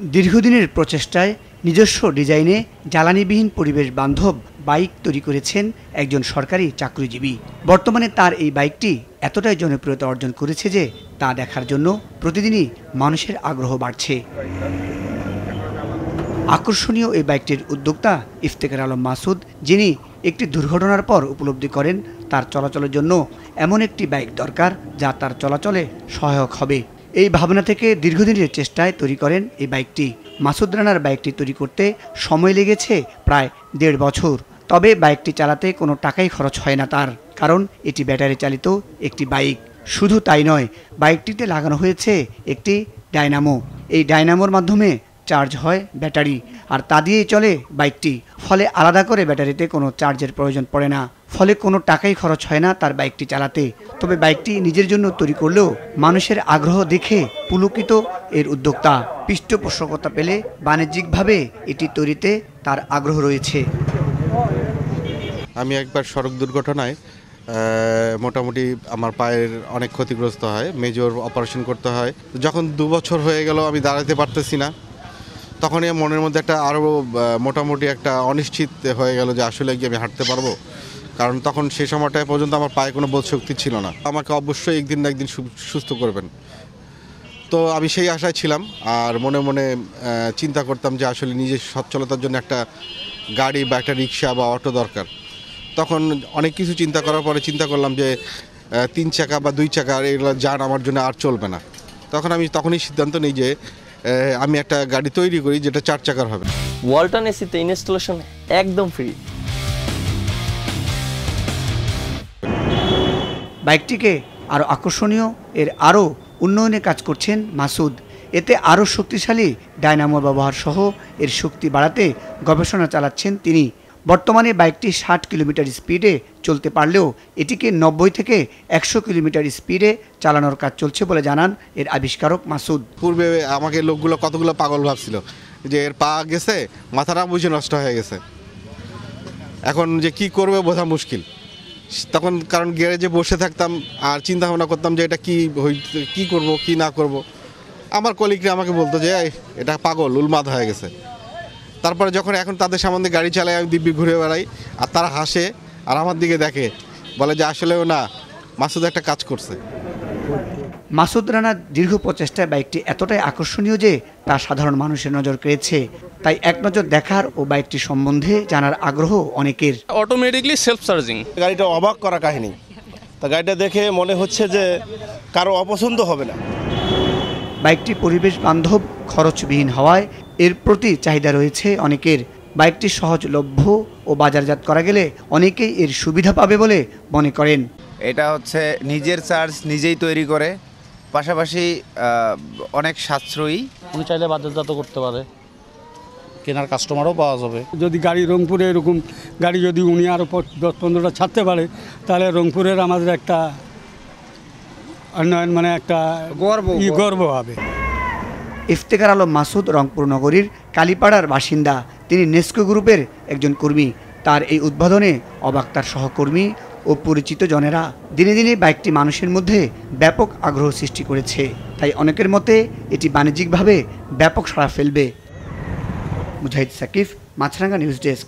দীর্ঘদিনের প্রচেষ্টায় নিজস্ব ডিজাইনে জ্বালানিবিহীন পরিবেশ বান্ধব বাইক তৈরি করেছেন একজন সরকারি চাকরিজীবী। বর্তমানে তার এই বাইকটি এতটাই জনপ্রিয়তা অর্জন করেছে যে তা দেখার জন্য প্রতিদিনই মানুষের আগ্রহ বাড়ছে। আকর্ষণীয় এই বাইকটির উদ্যোক্তা ইফতেখার আলম মাসুদ, যিনি একটি দুর্ঘটনার পর উপলব্ধি করেন তার চলাচলের জন্য এমন একটি বাইক দরকার যা তার চলাচলে সহায়ক হবে। এই ভাবনা থেকে দীর্ঘদিনের চেষ্টায় তৈরি করেন এই বাইকটি। মাসুদ রানার বাইকটি তৈরি করতে সময় লেগেছে প্রায় 1.5 বছর। তবে বাইকটি চালাতে কোনো টাকাই খরচ হয় না তার, কারণ এটি ব্যাটারি চালিত একটি বাইক। শুধু তাই নয়, বাইকটিতে লাগানো হয়েছে একটি ডায়নামো। এই ডায়নামোর মাধ্যমে চার্জ হয় ব্যাটারি, আর তা দিয়েই চলে বাইকটি। ফলে আলাদা করে ব্যাটারিতে কোনো চার্জের প্রয়োজন পড়ে না। ফলে কোনো টাকাই খরচ হয় না তার বাইকটি চালাতে। তবে বাইকটি নিজের জন্য তৈরি করলেও মানুষের আগ্রহ দেখে পুলকিত এর উদ্যোক্তা। পৃষ্ঠপোষকতা পেলে বাণিজ্যিকভাবে এটি তৈরিতে তার আগ্রহ রয়েছে। আমি একবার সড়ক দুর্ঘটনায় মোটামুটি আমার পায়ের অনেক ক্ষতিগ্রস্ত হয়, মেজর অপারেশন করতে হয়। যখন 2 বছর হয়ে গেল আমি দাঁড়াতে পারতেছি না, তখনই মনের মধ্যে একটা আরও মোটামুটি একটা অনিশ্চিত হয়ে গেল যে আসলে কি আমি হাঁটতে পারবো। কারণ তখন সেই সময়টা পর্যন্ত আমার পায়ে কোনো বোধশক্তি ছিল না। আমাকে অবশ্যই একদিন না একদিন সুস্থ করবেন। তো আমি সেই আশায় ছিলাম, আর মনে মনে চিন্তা করতাম যে আসলে নিজের সচ্ছলতার জন্য একটা গাড়ি বা একটা রিক্সা বা অটো দরকার। তখন অনেক কিছু চিন্তা করার পরে চিন্তা করলাম যে 3 চাকা বা 2 চাকা এগুলো যান আমার জন্য আর চলবে না। তখনই সিদ্ধান্ত নিই যে আমি একটা গাড়ি তৈরি করি যেটা 4 চাকার হবে। ওয়ালটন এসিতে ইনস্টলেশন একদম ফ্রি। বাইকটিকে আরও আকর্ষণীয়, এর আরও উন্নয়নে কাজ করছেন মাসুদ। এতে আরও শক্তিশালী ডায়নামোর ব্যবহার সহ এর শক্তি বাড়াতে গবেষণা চালাচ্ছেন তিনি। বর্তমানে বাইকটি 60 কিলোমিটার স্পিডে চলতে পারলেও এটিকে 90 থেকে 100 কিলোমিটার স্পিডে চালানোর কাজ চলছে বলে জানান এর আবিষ্কারক মাসুদ। পূর্বে আমাকে লোকগুলো কতগুলো পাগল ভাবছিল যে এর পা গেছে, মাথাটা বুঝে নষ্ট হয়ে গেছে, এখন যে কি করবে বোঝা মুশকিল। তখন কারণ গ্যারেজে বসে থাকতাম আর চিন্তা ভাবনা করতাম যে এটা কি করব কি না করব। আমার কলিগরা আমাকে বলতো যে এটা পাগল, উন্মাদ হয়ে গেছে। তারপরে যখন এখন তাদের সামনে গাড়ি চালাই, আমি দিব্যি ঘুরে বেড়াই, আর তারা হাসে আর আমার দিকে দেখে, বলে যে আসলেও না, মাসুদ একটা কাজ করছে। মাসুদ রানার দীর্ঘ প্রচেষ্টায় বাইকটি এতটাই আকর্ষণীয় যে তা সাধারণ মানুষের নজর কেড়েছে। তাই এক নজর দেখার ও বাইকটি সম্বন্ধে জানার আগ্রহ অনেকের। Automatically self charging. গাড়িটা অবাক করা কাহিনী। তা গাড়িটা দেখে মনে হচ্ছে যে কারো অপছন্দ হবে না। বাইকটি পরিবেশ বান্ধব, খরচবিহীন হওয়ায় এর প্রতি চাহিদা রয়েছে অনেকের। বাইকটি সহজলভ্য ও বাজারজাত করা গেলে অনেকেই এর সুবিধা পাবে বলে মনে করেন। এটা হচ্ছে নিজের চার্জ নিজেই তৈরি করে, পাশাপাশি অনেক সাশ্রয়ী। উনি চাইলে বাজারজাত করতে পারে, কেনার কাস্টমারও পাওয়া যাবে। যদি গাড়ি রংপুরে এরকম গাড়ি যদি উনি আরও 10-15টা ছাড়তে পারে, তাহলে রংপুরের আমাদের একটা উন্নয়ন, মানে একটা গর্ব হবে। ইফতেখার আলম মাসুদ রংপুর নগরীর কালীপাড়ার বাসিন্দা। তিনি নেস্কো গ্রুপের একজন কর্মী। তার এই উদ্বোধনে অবাক তার সহকর্মী ও পরিচিত জনেরা। দিনে দিনে বাইকটি মানুষের মধ্যে ব্যাপক আগ্রহ সৃষ্টি করেছে। তাই অনেকের মতে এটি বাণিজ্যিকভাবে ব্যাপক সাড়া ফেলবে। মুজাহিদ সাকিব, মাছরাঙ্গা নিউজ ডেস্ক।